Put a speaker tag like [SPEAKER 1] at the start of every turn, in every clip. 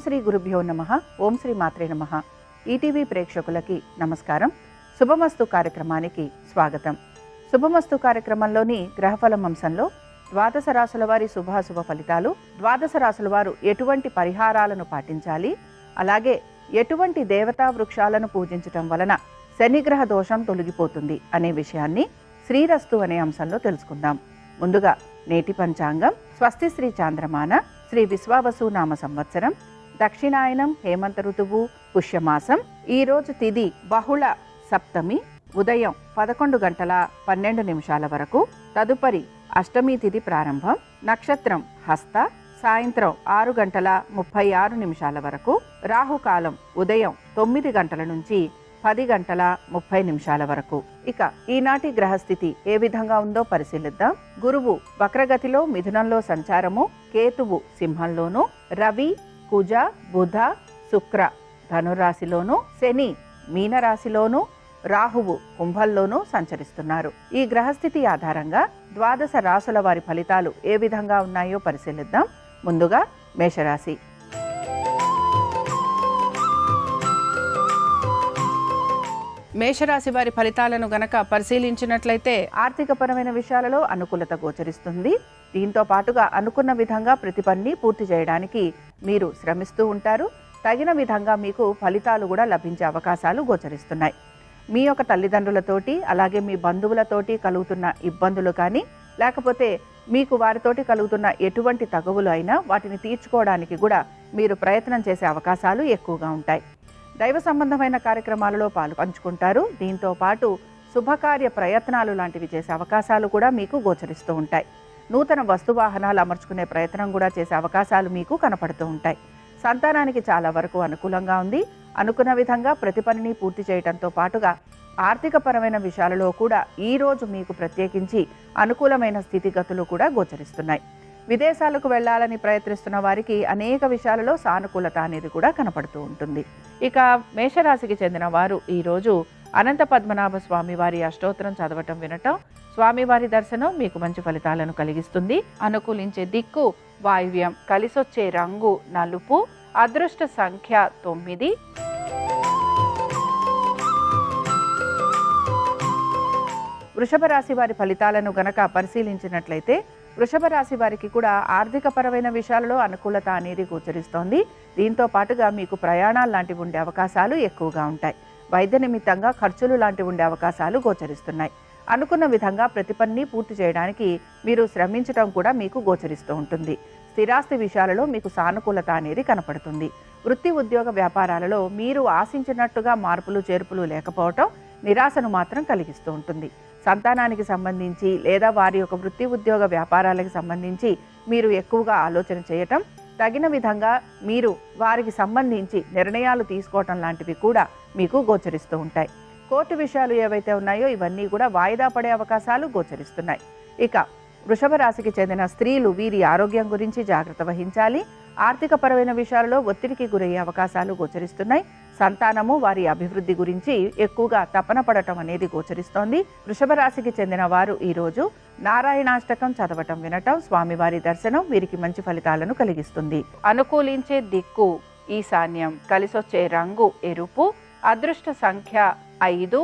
[SPEAKER 1] శ్రీ గురుభ్యో నమః. ఓం శ్రీ మాత్రే నమః. ఈటీవీ ప్రేక్షకులకి నమస్కారం. శుభమస్తు కార్యక్రమానికి స్వాగతం. శుభమస్తు కార్యక్రమంలోని గ్రహఫలం అంశంలో ద్వాదశ రాశుల వారి శుభాశుభ ఫలితాలు, ద్వాదశ రాశుల వారు ఎటువంటి పరిహారాలను పాటించాలి, అలాగే ఎటువంటి దేవతా వృక్షాలను పూజించటం వలన శనిగ్రహ దోషం తొలగిపోతుంది అనే విషయాన్ని శ్రీరస్తు అనే అంశంలో తెలుసుకుందాం. ముందుగా నేటి పంచాంగం. స్వస్తి శ్రీ చాంద్రమాన శ్రీ విశ్వావసు నామ సంవత్సరం, దక్షిణాయనం, హేమంత ఋతువు, పుష్యమాసం. ఈరోజు తిథి బహుళ సప్తమి, ఉదయం 11:12 వరకు. తదుపరి అష్టమి తిథి ప్రారంభం. నక్షత్రం హస్త, సాయంత్రం 6:36 వరకు. రాహుకాలం ఉదయం 9 గంటల నుంచి 10:30 వరకు. ఇక ఈనాటి గ్రహస్థితి ఏ విధంగా ఉందో పరిశీలిద్దాం. గురువు వక్రగతిలో మిథునంలో సంచారము, కేతువు సింహంలోను, రవి, కుజ, బుధ, శుక్ర ధనురాశిలోను, శని మీనరాశిలోను, రాహువు కుంభంలోనూ సంచరిస్తున్నారు. ఈ గ్రహస్థితి ఆధారంగా ద్వాదశ రాశుల వారి ఫలితాలు ఏ విధంగా ఉన్నాయో పరిశీలిద్దాం. ముందుగా మేషరాశి. మేషరాశి వారి ఫలితాలను గనక పరిశీలించినట్లయితే ఆర్థికపరమైన విషయాలలో అనుకూలత గోచరిస్తుంది. దీంతో పాటుగా అనుకున్న విధంగా ప్రతి పనిని పూర్తి చేయడానికి మీరు శ్రమిస్తూ ఉంటారు. తగిన విధంగా మీకు ఫలితాలు కూడా లభించే అవకాశాలు గోచరిస్తున్నాయి. మీ యొక్క తల్లిదండ్రులతోటి, అలాగే మీ బంధువులతోటి కలుగుతున్న ఇబ్బందులు కానీ, లేకపోతే మీకు వారితోటి కలుగుతున్న ఎటువంటి తగువులు అయినా వాటిని తీర్చుకోవడానికి కూడా మీరు ప్రయత్నం చేసే అవకాశాలు ఎక్కువగా ఉంటాయి. దైవ సంబంధమైన కార్యక్రమాలలో పాలు పంచుకుంటారు. దీంతో పాటు శుభకార్య ప్రయత్నాలు లాంటివి చేసే అవకాశాలు కూడా మీకు గోచరిస్తూ ఉంటాయి. నూతన వస్తువాహనాలు అమర్చుకునే ప్రయత్నం కూడా చేసే అవకాశాలు మీకు కనపడుతూ ఉంటాయి. సంతానానికి చాలా వరకు అనుకూలంగా ఉంది. అనుకున్న విధంగా ప్రతి పనిని పూర్తి చేయడంతో పాటుగా ఆర్థికపరమైన విషయాలలో కూడా ఈరోజు మీకు ప్రత్యేకించి అనుకూలమైన స్థితిగతులు కూడా గోచరిస్తున్నాయి. విదేశాలకు వెళ్లాలని ప్రయత్నిస్తున్న వారికి అనేక విషయాలలో సానుకూలత అనేది కూడా కనపడుతూ ఉంటుంది. ఇక మేషరాశికి చెందిన వారు ఈరోజు అనంత పద్మనాభ స్వామి వారి అష్టోత్తరం చదవటం, వినటం, స్వామివారి దర్శనం మీకు మంచి ఫలితాలను కలిగిస్తుంది. అనుకూలించే దిక్కు వాయువ్యం, కలిసొచ్చే రంగు నలుపు, అదృష్ట సంఖ్య 9. వృషభ రాశి వారి ఫలితాలను గనక పరిశీలించినట్లయితే వృషభ రాశి వారికి కూడా ఆర్థికపరమైన విషయాలలో అనుకూలత అనేది గోచరిస్తోంది. దీంతో పాటుగా మీకు ప్రయాణాలు లాంటివి ఉండే అవకాశాలు ఎక్కువగా ఉంటాయి. వైద్య నిమిత్తంగా ఖర్చులు లాంటివి ఉండే అవకాశాలు గోచరిస్తున్నాయి. అనుకున్న విధంగా ప్రతి పనిని పూర్తి చేయడానికి మీరు శ్రమించడం కూడా మీకు గోచరిస్తూ ఉంటుంది. స్థిరాస్తి విషయాలలో మీకు సానుకూలత అనేది కనపడుతుంది. వృత్తి ఉద్యోగ వ్యాపారాలలో మీరు ఆశించినట్టుగా మార్పులు చేర్పులు లేకపోవటం నిరాశను మాత్రం కలిగిస్తూ ఉంటుంది. సంతానానికి సంబంధించి లేదా వారి యొక్క వృత్తి ఉద్యోగ వ్యాపారాలకు సంబంధించి మీరు ఎక్కువగా ఆలోచన చేయటం, తగిన విధంగా మీరు వారికి సంబంధించి నిర్ణయాలు తీసుకోవటం లాంటివి కూడా మీకు గోచరిస్తూ ఉంటాయి. కోర్టు విషయాలు ఏవైతే ఉన్నాయో ఇవన్నీ కూడా వాయిదా పడే అవకాశాలు గోచరిస్తున్నాయి. ఇక వృషభ రాశికి చెందిన స్త్రీలు వీరి ఆరోగ్యం గురించి జాగ్రత్త వహించాలి. ఆర్థికపరమైన విషయాలలో ఒత్తిడికి గురయ్యే అవకాశాలు గోచరిస్తున్నాయి. సంతానము వారి అభివృద్ధి గురించి ఎక్కువగా తపన పడటం అనేది గోచరిస్తోంది. వృషభ రాశికి చెందిన వారు ఈరోజు నారాయణాష్టకం చదవటం, వినటం, స్వామివారి దర్శనం వీరికి మంచి ఫలితాలను కలిగిస్తుంది. అనుకూలించే దిక్కు ఈశాన్యం, కలిసొచ్చే రంగు ఎరుపు, అదృష్ట సంఖ్య 5.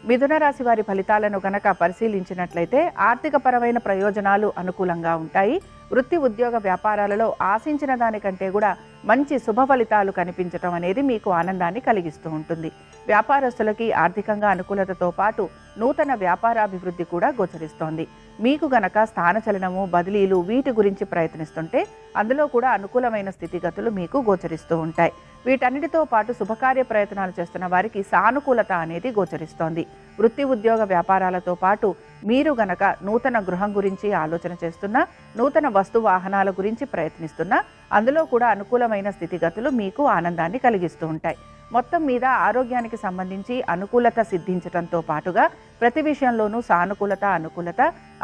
[SPEAKER 1] మిథున రాశి వారి ఫలితాలను గనక పరిశీలించినట్లయితే ఆర్థికపరమైన ప్రయోజనాలు అనుకూలంగా ఉంటాయి. వృత్తి ఉద్యోగ వ్యాపారాలలో ఆశించిన దానికంటే కూడా మంచి శుభ ఫలితాలు కనిపించడం అనేది మీకు ఆనందాన్ని కలిగిస్తూ ఉంటుంది. వ్యాపారస్తులకి ఆర్థికంగా అనుకూలతతో పాటు నూతన వ్యాపారాభివృద్ధి కూడా గోచరిస్తోంది. మీకు గనక స్థానచలనము, బదిలీలు వీటి గురించి ప్రయత్నిస్తుంటే అందులో కూడా అనుకూలమైన స్థితిగతులు మీకు గోచరిస్తూ ఉంటాయి. వీటన్నిటితో పాటు శుభకార్య ప్రయత్నాలు చేస్తున్న వారికి సానుకూలత అనేది గోచరిస్తోంది. వృత్తి ఉద్యోగ వ్యాపారాలతో పాటు మీరు గనక నూతన గృహం గురించి ఆలోచన చేస్తున్నా, నూతన వస్తు వాహనాల గురించి ప్రయత్నిస్తున్నా అందులో కూడా అనుకూలమైన స్థితిగతులు మీకు ఆనందాన్ని కలిగిస్తూ ఉంటాయి. మొత్తం మీద ఆరోగ్యానికి సంబంధించి అనుకూలత సిద్ధించడంతో పాటుగా ప్రతి విషయంలోనూ సానుకూలత, అనుకూలత,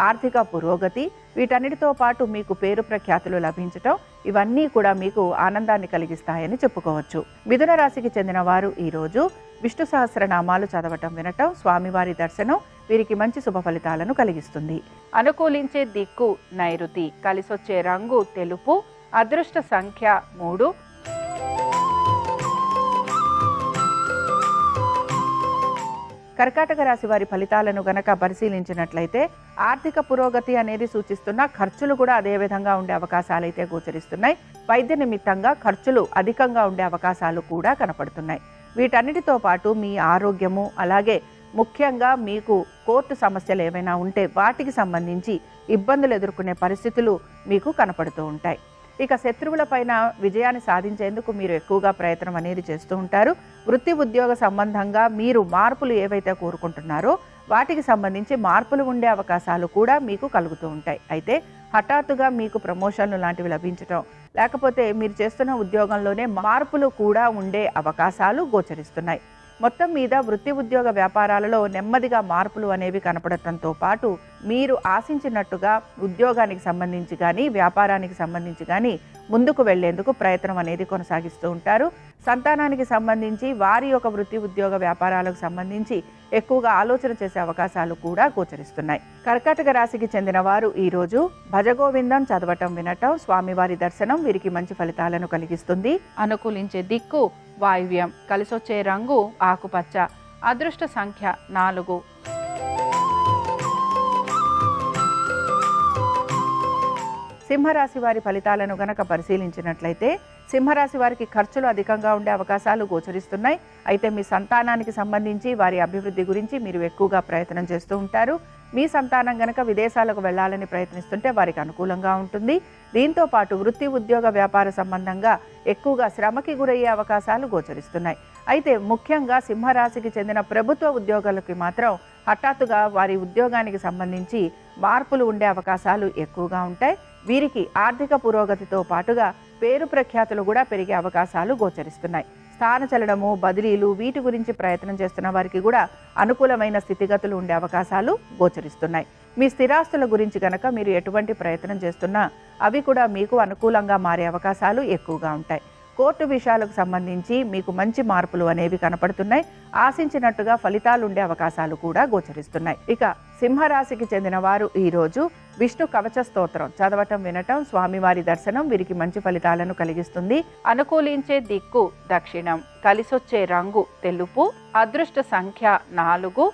[SPEAKER 1] ఆర్థిక పురోగతి, వీటన్నిటితో పాటు మీకు పేరు ప్రఖ్యాతులు లభించటం, ఇవన్నీ కూడా మీకు ఆనందాన్ని కలిగిస్తాయని చెప్పుకోవచ్చు. మిథున రాశికి చెందిన వారు ఈరోజు విష్ణు సహస్రనామాలు చదవటం, వినటం, స్వామివారి దర్శనం వీరికి మంచి శుభ ఫలితాలను కలిగిస్తుంది. అనుకూలించే దిక్కు నైరుతి, కలిసొచ్చే రంగు తెలుపు, అదృష్ట సంఖ్య 3. కర్కాటక రాశి వారి ఫలితాలను గనక పరిశీలించినట్లయితే ఆర్థిక పురోగతి అనేది సూచిస్తున్న ఖర్చులు కూడా అదే విధంగా ఉండే అవకాశాలు అయితే గోచరిస్తున్నాయి. వైద్య నిమిత్తంగా ఖర్చులు అధికంగా ఉండే అవకాశాలు కూడా కనపడుతున్నాయి. వీటన్నిటితో పాటు మీ ఆరోగ్యము, అలాగే ముఖ్యంగా మీకు కోర్టు సమస్యలు ఏవైనా ఉంటే వాటికి సంబంధించి ఇబ్బందులు ఎదుర్కొనే పరిస్థితులు మీకు కనపడుతూ ఉంటాయి. ఇక శత్రువులపైన విజయాన్ని సాధించేందుకు మీరు ఎక్కువగా ప్రయత్నం అనేది చేస్తూ ఉంటారు. వృత్తి ఉద్యోగ సంబంధంగా మీరు మార్పులు ఏవైతే కోరుకుంటున్నారో వాటికి సంబంధించి మార్పులు ఉండే అవకాశాలు కూడా మీకు కలుగుతూ ఉంటాయి. అయితే హఠాత్తుగా మీకు ప్రమోషన్లు లాంటివి లభించటం, లేకపోతే మీరు చేస్తున్న ఉద్యోగంలోనే మార్పులు కూడా ఉండే అవకాశాలు గోచరిస్తున్నాయి. మొత్తం మీద వృత్తి ఉద్యోగ వ్యాపారాలలో నెమ్మదిగా మార్పులు అనేవి కనపడటంతో పాటు మీరు ఆశించినట్టుగా ఉద్యోగానికి సంబంధించి కానీ, వ్యాపారానికి సంబంధించి కానీ ముందుకు వెళ్లేందుకు ప్రయత్నం అనేది కొనసాగిస్తూ ఉంటారు. సంతానానికి సంబంధించి వారి యొక్క వృత్తి ఉద్యోగ వ్యాపారాలకు సంబంధించి ఎక్కువగా ఆలోచన చేసే అవకాశాలు కూడా గోచరిస్తున్నాయి. కర్కాటక రాశికి చెందిన వారు ఈరోజు భజగోవిందం చదవటం, వినటం, స్వామివారి దర్శనం వీరికి మంచి ఫలితాలను కలిగిస్తుంది. అనుకూలించే దిక్కు వాయువ్యం, కలిసొచ్చే రంగు ఆకుపచ్చ, అదృష్ట సంఖ్య 4. సింహరాశి వారి ఫలితాలను గనక పరిశీలించినట్లయితే సింహరాశి వారికి ఖర్చులు అధికంగా ఉండే అవకాశాలు గోచరిస్తున్నాయి. అయితే మీ సంతానానికి సంబంధించి వారి అభివృద్ధి గురించి మీరు ఎక్కువగా ప్రయత్నం చేస్తూ ఉంటారు. మీ సంతానం గనక విదేశాలకు వెళ్లాలని ప్రయత్నిస్తుంటే వారికి అనుకూలంగా ఉంటుంది. దీంతో పాటు వృత్తి ఉద్యోగ వ్యాపార సంబంధంగా ఎక్కువగా శ్రమకి గురయ్యే అవకాశాలు గోచరిస్తున్నాయి. అయితే ముఖ్యంగా సింహరాశికి చెందిన ప్రభుత్వ ఉద్యోగులకి మాత్రం హఠాత్తుగా వారి ఉద్యోగానికి సంబంధించి మార్పులు ఉండే అవకాశాలు ఎక్కువగా ఉంటాయి. వీరికి ఆర్థిక పురోగతితో పాటుగా పేరు ప్రఖ్యాతులు కూడా పెరిగే అవకాశాలు గోచరిస్తున్నాయి. స్థానచలనము, బదిలీలు వీటి గురించి ప్రయత్నం చేస్తున్న వారికి కూడా అనుకూలమైన స్థితిగతులు ఉండే అవకాశాలు గోచరిస్తున్నాయి. మీ స్థిరాస్తుల గురించి గనక మీరు ఎటువంటి ప్రయత్నం చేస్తున్నా అవి కూడా మీకు అనుకూలంగా మారే అవకాశాలు ఎక్కువగా ఉంటాయి. కోర్టు విషయాలకు సంబంధించి మీకు మంచి మార్పులు అనేవి కనపడుతున్నాయి. ఆశించినట్టుగా ఫలితాలు ఉండే అవకాశాలు కూడా గోచరిస్తున్నాయి. ఇక సింహరాశికి చెందిన వారు ఈరోజు విష్ణు కవచ స్తోత్రం చదవటం, వినటం, స్వామివారి దర్శనం వీరికి మంచి ఫలితాలను కలిగిస్తుంది. అనుకూలించే దిక్కు దక్షిణం, కలిసొచ్చే రంగు తెలుపు, అదృష్ట సంఖ్య 4.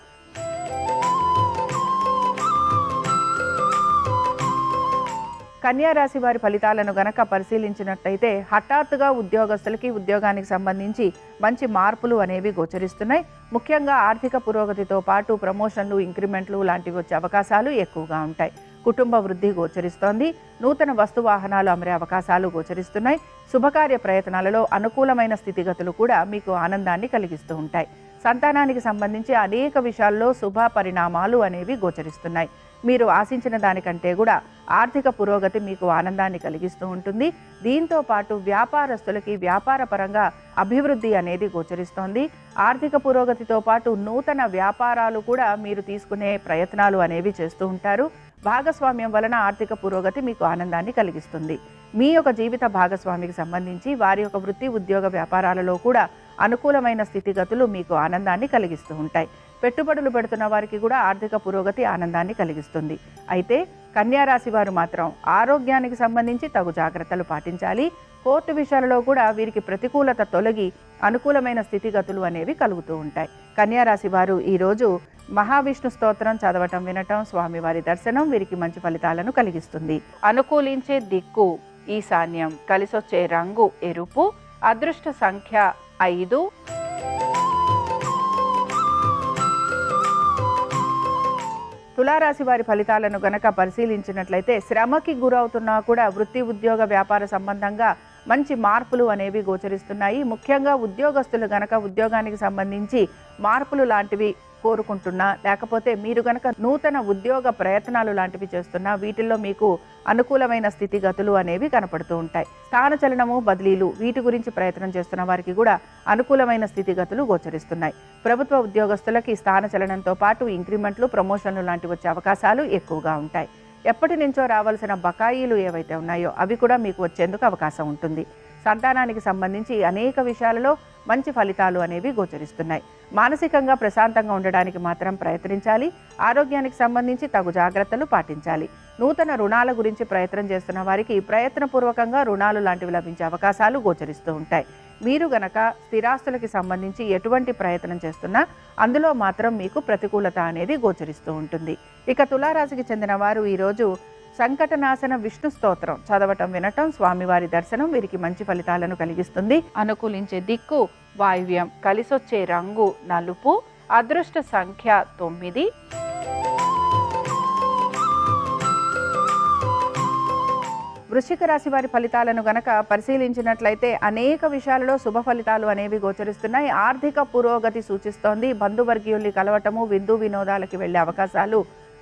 [SPEAKER 1] కన్యా రాశి వారి ఫలితాలను గనక పరిశీలించినట్లయితే హఠాత్తుగా ఉద్యోగస్తులకి ఉద్యోగానికి సంబంధించి మంచి మార్పులు అనేవి గోచరిస్తున్నాయి. ముఖ్యంగా ఆర్థిక పురోగతితో పాటు ప్రమోషన్లు, ఇంక్రిమెంట్లు లాంటివి వచ్చే అవకాశాలు ఎక్కువగా ఉంటాయి. కుటుంబ వృద్ధి గోచరిస్తోంది. నూతన వస్తు వాహనాలు అమరే అవకాశాలు గోచరిస్తున్నాయి. శుభకార్య ప్రయత్నాలలో అనుకూలమైన స్థితిగతులు కూడా మీకు ఆనందాన్ని కలిగిస్తూ ఉంటాయి. సంతానానికి సంబంధించి అనేక విషయాల్లో శుభ పరిణామాలు అనేవి గోచరిస్తున్నాయి. మీరు ఆశించిన దానికంటే కూడా ఆర్థిక పురోగతి మీకు ఆనందాన్ని కలిగిస్తూ ఉంటుంది. దీంతో పాటు వ్యాపారస్తులకి వ్యాపార పరంగా అభివృద్ధి అనేది గోచరిస్తోంది. ఆర్థిక పురోగతితో పాటు నూతన వ్యాపారాలు కూడా మీరు తీసుకునే ప్రయత్నాలు అనేవి చేస్తూ ఉంటారు. భాగస్వామ్యం వలన ఆర్థిక పురోగతి మీకు ఆనందాన్ని కలిగిస్తుంది. మీ యొక్క జీవిత భాగస్వామికి సంబంధించి వారి యొక్క వృత్తి ఉద్యోగ వ్యాపారాలలో కూడా అనుకూలమైన స్థితిగతులు మీకు ఆనందాన్ని కలిగిస్తూ ఉంటాయి. పెట్టుబడులు పెడుతున్న వారికి కూడా ఆర్థిక పురోగతి ఆనందాన్ని కలిగిస్తుంది. అయితే కన్యా రాశి వారు మాత్రం ఆరోగ్యానికి సంబంధించి తగు జాగ్రత్తలు పాటించాలి. కోర్టు విషయాలలో కూడా వీరికి ప్రతికూలత తొలగి అనుకూలమైన స్థితిగతులు అనేవి కలుగుతూ ఉంటాయి. కన్యా రాశి వారు ఈరోజు మహావిష్ణు స్తోత్రం చదవటం, వినటం, స్వామివారి దర్శనం వీరికి మంచి ఫలితాలను కలిగిస్తుంది. అనుకూలించే దిక్కు ఈశాన్యం, కలిసొచ్చే రంగు ఎరుపు, అదృష్ట సంఖ్య 5. తులారాశి వారి ఫలితాలను గనక పరిశీలించినట్లయితే శ్రమకి గురవుతున్నా కూడా వృత్తి ఉద్యోగ వ్యాపార సంబంధంగా మంచి మార్పులు అనేవి గోచరిస్తున్నాయి. ముఖ్యంగా ఉద్యోగస్తులు గనక ఉద్యోగానికి సంబంధించి మార్పులు లాంటివి కోరుకుంటున్నా, లేకపోతే మీరు గనక నూతన ఉద్యోగ ప్రయత్నాలు లాంటివి చేస్తున్నా వీటిల్లో మీకు అనుకూలమైన స్థితిగతులు అనేవి కనపడుతూ ఉంటాయి. స్థానచలనము, బదిలీలు వీటి గురించి ప్రయత్నం చేస్తున్న వారికి కూడా అనుకూలమైన స్థితిగతులు గోచరిస్తున్నాయి. ప్రభుత్వ ఉద్యోగస్తులకి స్థానచలనంతో పాటు ఇంక్రిమెంట్లు, ప్రమోషన్లు లాంటివి వచ్చే అవకాశాలు ఎక్కువగా ఉంటాయి. ఎప్పటి నుంచో రావాల్సిన బకాయిలు ఏవైతే ఉన్నాయో అవి కూడా మీకు వచ్చేందుకు అవకాశం ఉంటుంది. సంతానానికి సంబంధించి అనేక విషయాలలో మంచి ఫలితాలు అనేవి గోచరిస్తున్నాయి. మానసికంగా ప్రశాంతంగా ఉండడానికి మాత్రం ప్రయత్నించాలి. ఆరోగ్యానికి సంబంధించి తగు జాగ్రత్తలు పాటించాలి. నూతన రుణాల గురించి ప్రయత్నం చేస్తున్న వారికి ప్రయత్నపూర్వకంగా రుణాలు లాంటివి లభించే అవకాశాలు గోచరిస్తూ ఉంటాయి. మీరు గనక స్థిరాస్తులకి సంబంధించి ఎటువంటి ప్రయత్నం చేస్తున్నా అందులో మాత్రం మీకు ప్రతికూలత అనేది గోచరిస్తూ ఉంటుంది. ఇక తులారాశికి చెందిన వారు ఈరోజు సంకటనాశన విష్ణు స్తోత్రం చదవటం, వినటం, స్వామివారి దర్శనం వీరికి మంచి ఫలితాలను కలిగిస్తుంది. అనుకూలించే దిక్కు వాయువ్యం, కలిసొచ్చే రంగు నలుపు, అదృష్ట సంఖ్య 9. వృశ్చిక రాశి వారి ఫలితాలను గనక పరిశీలించినట్లయితే అనేక విషయాలలో శుభ ఫలితాలు అనేవి గోచరిస్తున్నాయి. ఆర్థిక పురోగతి సూచిస్తోంది. బంధువర్గీయుల్ని కలవటము, విందు వినోదాలకి వెళ్లే అవకాశాలు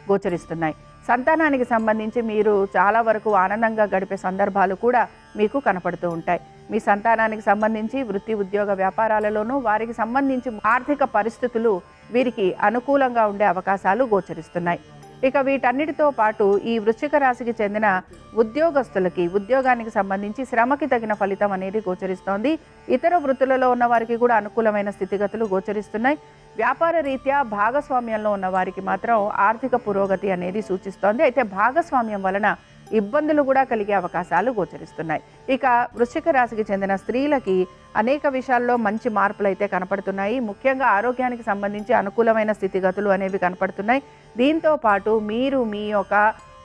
[SPEAKER 1] గోచరిస్తున్నాయి. సంతానానికి సంబంధించి మీరు చాలా వరకు ఆనందంగా గడిపే సందర్భాలు కూడా మీకు కనపడుతూ ఉంటాయి. మీ సంతానానికి సంబంధించి వృత్తి, ఉద్యోగ, వ్యాపారాలలోనూ వారికి సంబంధించి ఆర్థిక పరిస్థితులు వీరికి అనుకూలంగా ఉండే అవకాశాలు గోచరిస్తున్నాయి. ఇక వీటన్నిటితో పాటు ఈ వృశ్చిక రాశికి చెందిన ఉద్యోగస్తులకి ఉద్యోగానికి సంబంధించి శ్రమకి తగిన ఫలితం అనేది గోచరిస్తోంది. ఇతర వృత్తులలో ఉన్న వారికి కూడా అనుకూలమైన స్థితిగతులు గోచరిస్తున్నాయి. వ్యాపార రీత్యా భాగస్వామ్యంలో ఉన్న వారికి మాత్రం ఆర్థిక పురోగతి అనేది సూచిస్తోంది. అయితే భాగస్వామ్యం వలన ఇబ్బందులు కూడా కలిగే అవకాశాలు గోచరిస్తున్నాయి. ఇక వృశ్చిక రాశికి చెందిన స్త్రీలకి అనేక విషయాల్లో మంచి మార్పులు అయితే కనపడుతున్నాయి. ముఖ్యంగా ఆరోగ్యానికి సంబంధించి అనుకూలమైన స్థితిగతులు అనేవి కనపడుతున్నాయి. దీంతో పాటు మీరు మీ యొక్క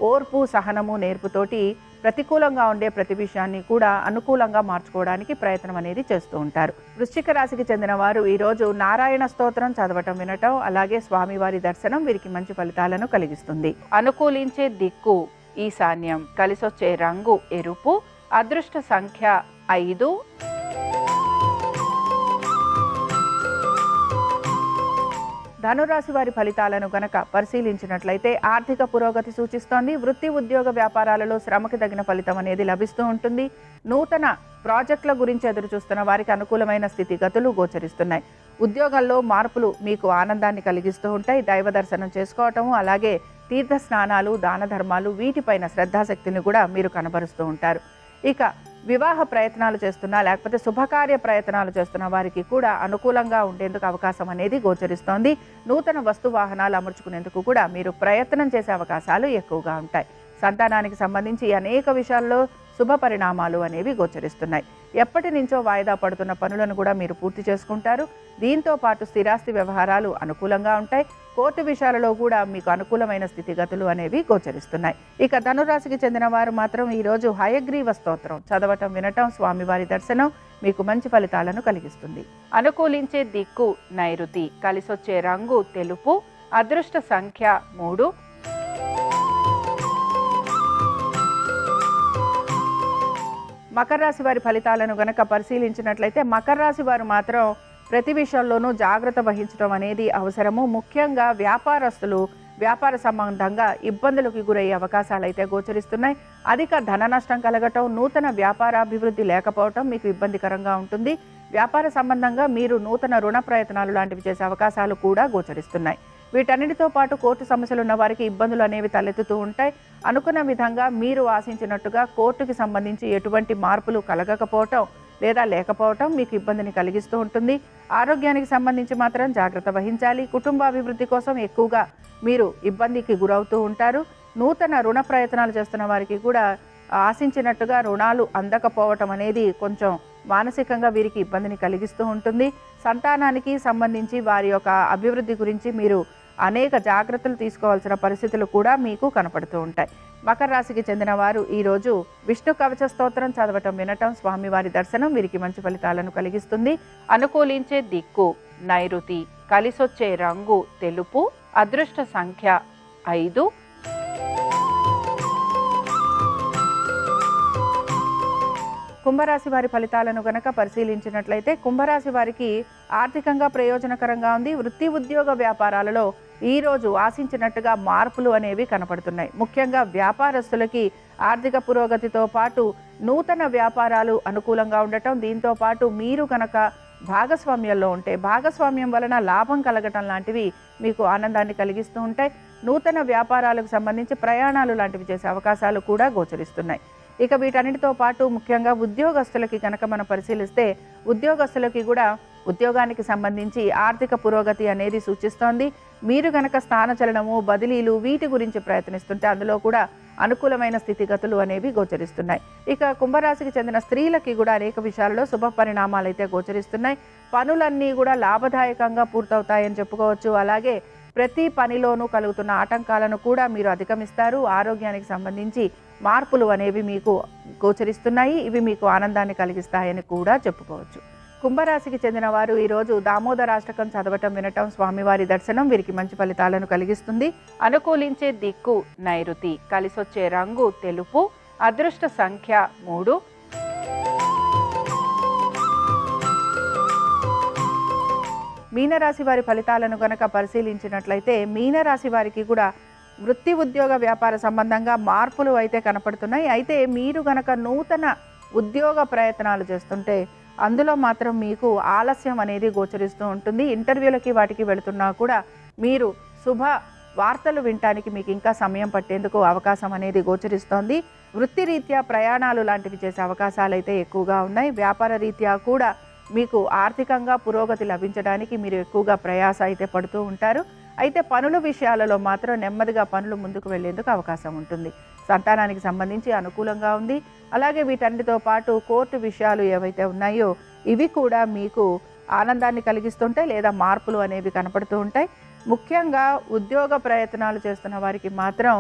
[SPEAKER 1] ఓర్పు, సహనము, నేర్పుతోటి ప్రతికూలంగా ఉండే ప్రతి విషయాన్ని కూడా అనుకూలంగా మార్చుకోవడానికి ప్రయత్నం అనేది చేస్తూ ఉంటారు. వృశ్చిక రాశికి చెందిన వారు ఈరోజు నారాయణ స్తోత్రం చదవటం, వినటం, అలాగే స్వామివారి దర్శనం వీరికి మంచి ఫలితాలను కలిగిస్తుంది. అనుకూలించే దిక్కు ఈశాన్యం, కలిసొచ్చే రంగు ఎరుపు, అదృష్ట సంఖ్య 5. ధనురాశి వారి ఫలితాలను గనక పరిశీలించినట్లయితే ఆర్థిక పురోగతి సూచిస్తోంది. వృత్తి, ఉద్యోగ, వ్యాపారాలలో శ్రమకి తగిన ఫలితం అనేది లభిస్తూ ఉంటుంది. నూతన ప్రాజెక్టుల గురించి ఎదురు చూస్తున్న వారికి అనుకూలమైన స్థితిగతులు గోచరిస్తున్నాయి. ఉద్యోగాల్లో మార్పులు మీకు ఆనందాన్ని కలిగిస్తూ ఉంటాయి. దైవ దర్శనం చేసుకోవటము, అలాగే తీర్థ స్నానాలు, దాన ధర్మాలు వీటిపైన శ్రద్ధాశక్తిని కూడా మీరు కనబరుస్తూ ఉంటారు. ఇక వివాహ ప్రయత్నాలు చేస్తున్నా, లేకపోతే శుభకార్య ప్రయత్నాలు చేస్తున్న వారికి కూడా అనుకూలంగా ఉండేందుకు అవకాశం అనేది గోచరిస్తోంది. నూతన వస్తు వాహనాలు అమర్చుకునేందుకు కూడా మీరు ప్రయత్నం చేసే అవకాశాలు ఎక్కువగా ఉంటాయి. సంతానానికి సంబంధించి అనేక విషయాల్లో శుభ పరిణామాలు అనేవి గోచరిస్తున్నాయి. ఎప్పటి నుంచో వాయిదా పడుతున్న పనులను కూడా మీరు పూర్తి చేసుకుంటారు. దీంతో పాటు స్థిరాస్తి వ్యవహారాలు అనుకూలంగా ఉంటాయి. కోర్టు విషయాలలో కూడా మీకు అనుకూలమైన స్థితిగతులు అనేవి గోచరిస్తున్నాయి. ఇక ధనురాశికి చెందిన వారు మాత్రం ఈరోజు హయగ్రీవ స్తోత్రం చదవటం, వినటం, స్వామివారి దర్శనం మీకు మంచి ఫలితాలను కలిగిస్తుంది. అనుకూలించే దిక్కు నైరుతి, కలిసొచ్చే రంగు తెలుపు, అదృష్ట సంఖ్య 3. మకర రాశి వారి ఫలితాలను గనక పరిశీలించినట్లయితే మకర రాశి వారు మాత్రం ప్రతి విషయంలోనూ జాగ్రత్త వహించడం అనేది అవసరము. ముఖ్యంగా వ్యాపారస్తులు వ్యాపార సంబంధంగా ఇబ్బందులకు గురయ్యే అవకాశాలు అయితే గోచరిస్తున్నాయి. అధిక ధన నష్టం కలగటం, నూతన వ్యాపారాభివృద్ధి లేకపోవటం మీకు ఇబ్బందికరంగా ఉంటుంది. వ్యాపార సంబంధంగా మీరు నూతన రుణ ప్రయత్నాలు లాంటివి చేసే అవకాశాలు కూడా గోచరిస్తున్నాయి. వీటన్నిటితో పాటు కోర్టు సమస్యలు ఉన్న వారికి ఇబ్బందులు అనేవి తలెత్తుతూ ఉంటాయి. అనుకున్న విధంగా మీరు ఆశించినట్టుగా కోర్టుకి సంబంధించి ఎటువంటి మార్పులు కలగకపోవటం లేదా లేకపోవటం మీకు ఇబ్బందిని కలిగిస్తూ ఉంటుంది. ఆరోగ్యానికి సంబంధించి మాత్రం జాగ్రత్త వహించాలి. కుటుంబాభివృద్ధి కోసం ఎక్కువగా మీరు ఇబ్బందికి గురవుతూ ఉంటారు. నూతన రుణ ప్రయత్నాలు చేస్తున్న వారికి కూడా ఆశించినట్టుగా రుణాలు అందకపోవటం అనేది కొంచెం మానసికంగా వీరికి ఇబ్బందిని కలిగిస్తూ ఉంటుంది. సంతానానికి సంబంధించి వారి యొక్క అభివృద్ధి గురించి మీరు అనేక జాగ్రత్తలు తీసుకోవాల్సిన పరిస్థితులు కూడా మీకు కనపడుతూ ఉంటాయి. మకర రాశికి చెందిన వారు ఈరోజు విష్ణు కవచ స్తోత్రం చదవటం, వినటం, స్వామివారి దర్శనం వీరికి మంచి ఫలితాలను కలిగిస్తుంది. అనుకూలించే దిక్కు నైరుతి, కలిసొచ్చే రంగు తెలుపు, అదృష్ట సంఖ్య 5. కుంభరాశి వారి ఫలితాలను గనక పరిశీలించినట్లయితే కుంభరాశి వారికి ఆర్థికంగా ప్రయోజనకరంగా ఉంది. వృత్తి ఉద్యోగ వ్యాపారాలలో ఈరోజు ఆశించినట్టుగా మార్పులు అనేవి కనపడుతున్నాయి. ముఖ్యంగా వ్యాపారస్తులకి ఆర్థిక పురోగతితో పాటు నూతన వ్యాపారాలు అనుకూలంగా ఉండటం, దీంతో పాటు మీరు కనుక భాగస్వామ్యంలో ఉంటే భాగస్వామ్యం వలన లాభం కలగటం లాంటివి మీకు ఆనందాన్ని కలిగిస్తూ ఉంటాయి. నూతన వ్యాపారాలకు సంబంధించి ప్రయాణాలు లాంటివి చేసే అవకాశాలు కూడా గోచరిస్తున్నాయి. ఇక వీటన్నిటితో పాటు ముఖ్యంగా ఉద్యోగస్తులకి కనుక మనం పరిశీలిస్తే ఉద్యోగస్తులకి కూడా ఉద్యోగానికి సంబంధించి ఆర్థిక పురోగతి అనేది సూచిస్తోంది. మీరు కనుక స్థానచలనము, బదిలీలు వీటి గురించి ప్రయత్నిస్తుంటే అందులో కూడా అనుకూలమైన స్థితిగతులు అనేవి గోచరిస్తున్నాయి. ఇక కుంభరాశికి చెందిన స్త్రీలకి కూడా అనేక విషయాల్లో శుభ పరిణామాలు అయితే గోచరిస్తున్నాయి. పనులన్నీ కూడా లాభదాయకంగా పూర్తవుతాయని చెప్పుకోవచ్చు. అలాగే ప్రతి పనిలోనూ కలుగుతున్న ఆటంకాలను కూడా మీరు అధిగమిస్తారు. ఆరోగ్యానికి సంబంధించి మార్పులు అనేవి మీకు గోచరిస్తున్నాయి. ఇవి మీకు ఆనందాన్ని కలిగిస్తాయని కూడా చెప్పుకోవచ్చు. కుంభరాశికి చెందిన వారు ఈరోజు దామోదరాష్టకం చదవటం, వినటం, స్వామివారి దర్శనం వీరికి మంచి ఫలితాలను కలిగిస్తుంది. అనుకూలించే దిక్కు నైరుతి, కలిసొచ్చే రంగు తెలుపు, అదృష్ట సంఖ్య 3. మీనరాశి వారి ఫలితాలను గనక పరిశీలించినట్లయితే మీనరాశి వారికి కూడా వృత్తి ఉద్యోగ వ్యాపార సంబంధంగా మార్పులు అయితే కనపడుతున్నాయి. అయితే మీరు గనక నూతన ఉద్యోగ ప్రయత్నాలు చేస్తుంటే అందులో మాత్రం మీకు ఆలస్యం అనేది గోచరిస్తూ ఉంటుంది. ఇంటర్వ్యూలకి వాటికి వెళుతున్నా కూడా మీరు శుభ వార్తలు వినటానికి మీకు ఇంకా సమయం పట్టేందుకు అవకాశం అనేది గోచరిస్తోంది. వృత్తిరీత్యా ప్రయాణాలు లాంటివి చేసే అవకాశాలు అయితే ఎక్కువగా ఉన్నాయి. వ్యాపార రీత్యా కూడా మీకు ఆర్థికంగా పురోగతి లభించడానికి మీరు ఎక్కువగా ప్రయాస అయితే పడుతూ ఉంటారు. అయితే పనుల విషయాలలో మాత్రం నెమ్మదిగా పనులు ముందుకు వెళ్లేందుకు అవకాశం ఉంటుంది. సంతానానికి సంబంధించి అనుకూలంగా ఉంది. అలాగే వీటన్నిటితో పాటు కోర్టు విషయాలు ఏవైతే ఉన్నాయో ఇవి కూడా మీకు ఆనందాన్ని కలిగిస్తుంటాయి లేదా మార్పులు అనేవి కనపడుతూ ఉంటాయి. ముఖ్యంగా ఉద్యోగ ప్రయత్నాలు చేస్తున్న వారికి మాత్రం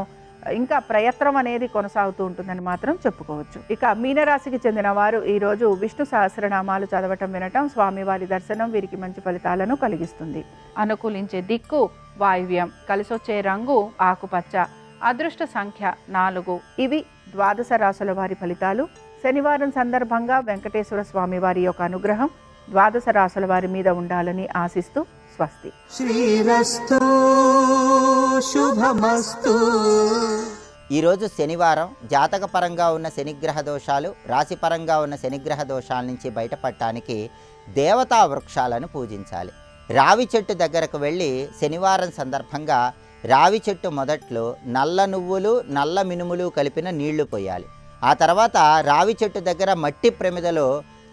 [SPEAKER 1] ఇంకా ప్రయత్నం అనేది కొనసాగుతూ ఉంటుందని మాత్రం చెప్పుకోవచ్చు. ఇక మీనరాశికి చెందిన వారు ఈరోజు విష్ణు సహస్రనామాలు చదవటం, వినటం, స్వామివారి దర్శనం వీరికి మంచి ఫలితాలను కలిగిస్తుంది. అనుకూలించే దిక్కు వాయువ్యం, కలిసొచ్చే రంగు ఆకుపచ్చ, అదృష్ట సంఖ్య 4. ఇవి ద్వాదశ రాశుల వారి ఫలితాలు. శనివారం సందర్భంగా వెంకటేశ్వర స్వామి వారి యొక్క అనుగ్రహం ద్వాదశ రాశుల వారి మీద ఉండాలని ఆశిస్తూ స్వస్తి.
[SPEAKER 2] శ్రీరస్తు శుభమస్తు.
[SPEAKER 3] ఈరోజు శనివారం. జాతకపరంగా ఉన్న శనిగ్రహ దోషాలు, రాశిపరంగా ఉన్న శనిగ్రహ దోషాల నుంచి బయటపడటానికి దేవతా వృక్షాలను పూజించాలి. రావి చెట్టు దగ్గరకు వెళ్ళి శనివారం సందర్భంగా రావి చెట్టు మొదట్లో నల్ల నువ్వులు, నల్ల మినుములు కలిపిన నీళ్లు పోయాలి. ఆ తర్వాత రావి చెట్టు దగ్గర మట్టి ప్రమిదలో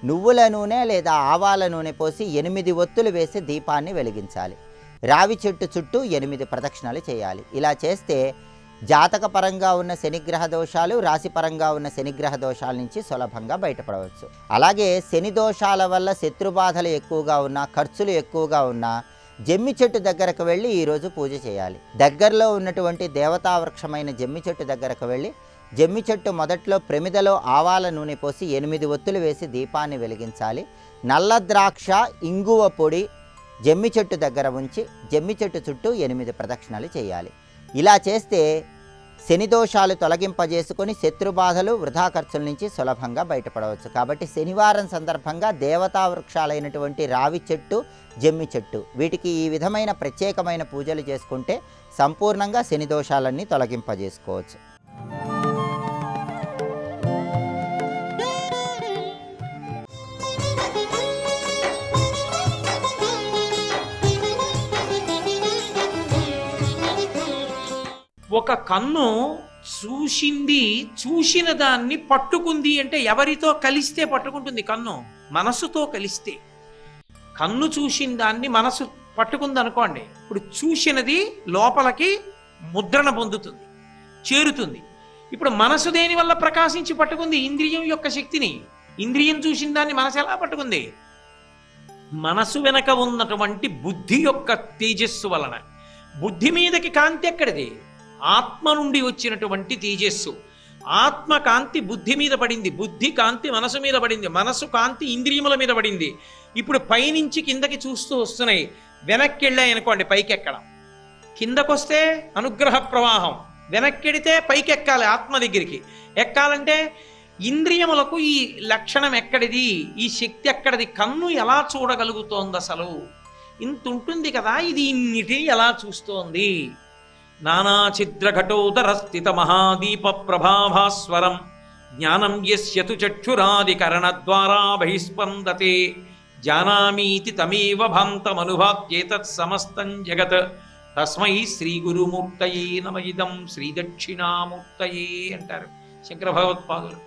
[SPEAKER 3] నువ్వుల నూనె లేదా ఆవాల నూనె పోసి 8 ఒత్తులు వేసి దీపాన్ని వెలిగించాలి. రావి చెట్టు చుట్టూ 8 ప్రదక్షిణలు చేయాలి. ఇలా చేస్తే జాతకపరంగా ఉన్న శనిగ్రహ దోషాలు, రాశిపరంగా ఉన్న శనిగ్రహ దోషాల నుంచి సులభంగా బయటపడవచ్చు. అలాగే శని దోషాల వల్ల శత్రుబాధలు ఎక్కువగా ఉన్నా, ఖర్చులు ఎక్కువగా ఉన్నా జమ్మి చెట్టు దగ్గరకు వెళ్ళి ఈరోజు పూజ చేయాలి. దగ్గరలో ఉన్నటువంటి దేవతా వృక్షమైన జమ్మి చెట్టు దగ్గరకు వెళ్ళి జమ్మి చెట్టు మొదట్లో ప్రమిదలో ఆవాల నూనె పోసి 8 ఒత్తులు వేసి దీపాన్ని వెలిగించాలి. నల్ల ద్రాక్ష, ఇంగువ పొడి జమ్మి చెట్టు దగ్గర ఉంచి జమ్మి చెట్టు చుట్టూ 8 ప్రదక్షిణలు చేయాలి. ఇలా చేస్తే శని దోషాలు తొలగింపజేసుకొని శత్రుబాధలు, వృధా ఖర్చుల నుంచి సులభంగా బయటపడవచ్చు. కాబట్టి శనివారం సందర్భంగా దేవతా వృక్షాలైనటువంటి రావి చెట్టు, జమ్మి చెట్టు వీటికి ఈ విధమైన ప్రత్యేకమైన పూజలు చేసుకుంటే సంపూర్ణంగా శని దోషాలన్నీ తొలగింపజేసుకోవచ్చు.
[SPEAKER 4] ఒక కన్ను చూసిన దాన్ని పట్టుకుంది అంటే ఎవరితో కలిస్తే పట్టుకుంటుంది? కన్ను మనసుతో కలిస్తే. కన్ను చూసిన దాన్ని మనసు పట్టుకుంది అనుకోండి, ఇప్పుడు చూసినది లోపలికి ముద్రణ పొందుతుంది, చేరుతుంది. ఇప్పుడు మనసు దేని వల్ల ప్రకాశించి పట్టుకుంది? ఇంద్రియం యొక్క శక్తిని. ఇంద్రియం చూసిన దాన్ని మనసు ఎలా పట్టుకుంది? మనసు వెనక ఉన్నటువంటి బుద్ధి యొక్క తేజస్సు వలన. బుద్ధి మీదకి కాంతి ఎక్కడిది? ఆత్మ నుండి వచ్చినటువంటి తేజస్సు. ఆత్మ కాంతి బుద్ధి మీద పడింది, బుద్ధి కాంతి మనసు మీద పడింది, మనసు కాంతి ఇంద్రియముల మీద పడింది. ఇప్పుడు పైనుంచి కిందకి చూస్తూ వస్తున్నాయి. వెనక్కి వెళ్ళాయి అనుకోండి, పైకి ఎక్కడం. కిందకొస్తే అనుగ్రహ ప్రవాహం, వెనక్కెడితే పైకి ఎక్కాలి, ఆత్మ దగ్గరికి ఎక్కాలంటే ఇంద్రియములకు ఈ లక్షణం ఎక్కడిది, ఈ శక్తి ఎక్కడిది, కన్ను ఎలా చూడగలుగుతోంది అసలు, ఇంత ఉంటుంది కదా, ఇది ఇన్నిటిని ఎలా చూస్తోంది. నానా ఛిద్రఘటోదర స్థిత మహాదీప ప్రభాభాస్వరం జ్ఞానం యస్యతు చక్షురాదికరణ ద్వారా బహిస్పందతే జానామీతి తమేవ భాంతమనుభాత్యేతత్ సమస్తం జగత్ తస్మై శ్రీ గురుమూర్తయే నమ ఇదం శ్రీ దక్షిణామూర్తయే అంటారు శంకర భగవత్పాదులు.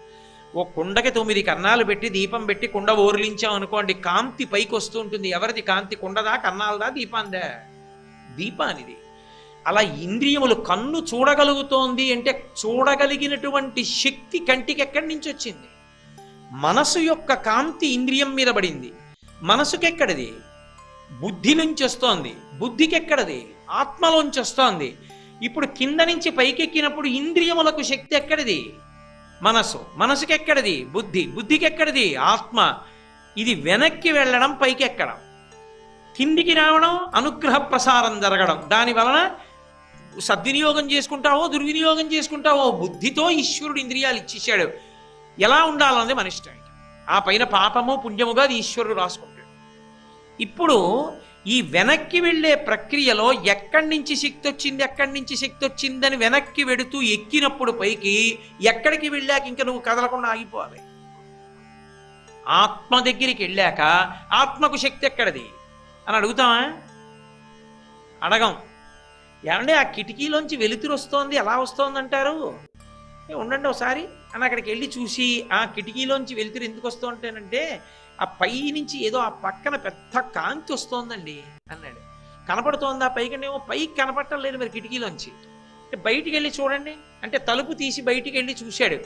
[SPEAKER 4] ఓ కుండకి 9 కన్నాలు పెట్టి దీపం పెట్టి కుండ ఓర్లించాం అనుకోండి, కాంతి పైకి వస్తూ ఉంటుంది. ఎవరిది కాంతి? కుండదా, కన్నాలదా, దీపాందా? దీపానిది. అలా ఇంద్రియములు, కన్ను చూడగలుగుతోంది అంటే చూడగలిగినటువంటి శక్తి కంటికి ఎక్కడి నుంచి వచ్చింది? మనసు యొక్క కాంతి ఇంద్రియం మీద పడింది. మనసుకెక్కడిది? బుద్ధి నుంచి వస్తోంది. బుద్ధికెక్కడిది? ఆత్మలోంచి వస్తోంది. ఇప్పుడు కింద నుంచి పైకెక్కినప్పుడు ఇంద్రియములకు శక్తి ఎక్కడిది? మనసు. మనసుకెక్కడిది? బుద్ధి. బుద్ధికెక్కడిది? ఆత్మ. ఇది వెనక్కి వెళ్ళడం, పైకి ఎక్కడం, కిందికి రావడం, అనుగ్రహ ప్రసారం జరగడం. దాని వలన సద్వినియోగం చేసుకుంటావో దుర్వినియోగం చేసుకుంటావో, బుద్ధితో ఈశ్వరుడు ఇంద్రియాలు ఇచ్చేశాడు. ఎలా ఉండాలన్నది మన ఇష్టం. ఆ పైన పాపము పుణ్యముగా అది ఈశ్వరుడు రాసుకుంటాడు. ఇప్పుడు ఈ వెనక్కి వెళ్ళే ప్రక్రియలో ఎక్కడి నుంచి శక్తి వచ్చింది, ఎక్కడి నుంచి శక్తి వచ్చిందని వెనక్కి వెడుతూ ఎక్కినప్పుడు పైకి, ఎక్కడికి వెళ్ళాక ఇంకా నువ్వు కదలకుండా ఆగిపోవాలి. ఆత్మ దగ్గరికి వెళ్ళాక ఆత్మకు శక్తి ఎక్కడిది అని అడుగుతామా? అడగం. ఏమంటే ఆ కిటికీలోంచి వెలుతురు వస్తోంది, ఎలా వస్తోంది అంటారు? ఉండండి ఒకసారి అని అక్కడికి వెళ్ళి చూసి, ఆ కిటికీలోంచి వెలుతురు ఎందుకు వస్తుంటేనంటే ఆ పై నుంచి ఏదో ఆ పక్కన పెద్ద కాంతి వస్తోందండి అన్నాడు. కనపడుతోందా పైకనేమో? పైకి కనపడటం లేదు మరి కిటికీలోంచి. అంటే బయటికి వెళ్ళి చూడండి అంటే తలుపు తీసి బయటికి వెళ్ళి చూశాడు.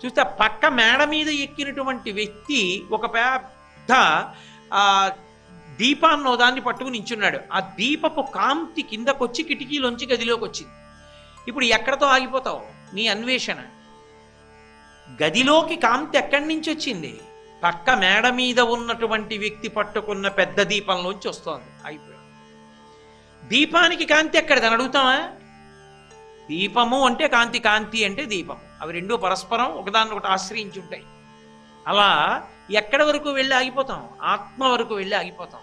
[SPEAKER 4] చూస్తే ఆ పక్క మేడ మీద ఎక్కినటువంటి వ్యక్తి ఒక పెద్ద దీపాన్నో దాన్ని పట్టుకుని నించున్నాడు. ఆ దీపపు కాంతి కిందకొచ్చి కిటికీలోంచి గదిలోకి వచ్చింది. ఇప్పుడు ఎక్కడతో ఆగిపోతావు నీ అన్వేషణ? గదిలోకి కాంతి ఎక్కడి నుంచి వచ్చింది? పక్క మేడ మీద ఉన్నటువంటి వ్యక్తి పట్టుకున్న పెద్ద దీపంలోంచి వస్తోంది. అయిపోయాడు. దీపానికి కాంతి ఎక్కడిదని అడుగుతామా? దీపము అంటే కాంతి, కాంతి అంటే దీపము. అవి రెండూ పరస్పరం ఒకదాన్నొకటి ఆశ్రయించి ఉంటాయి. అలా ఎక్కడి వరకు వెళ్ళి ఆగిపోతాం? ఆత్మ వరకు వెళ్ళి ఆగిపోతాం.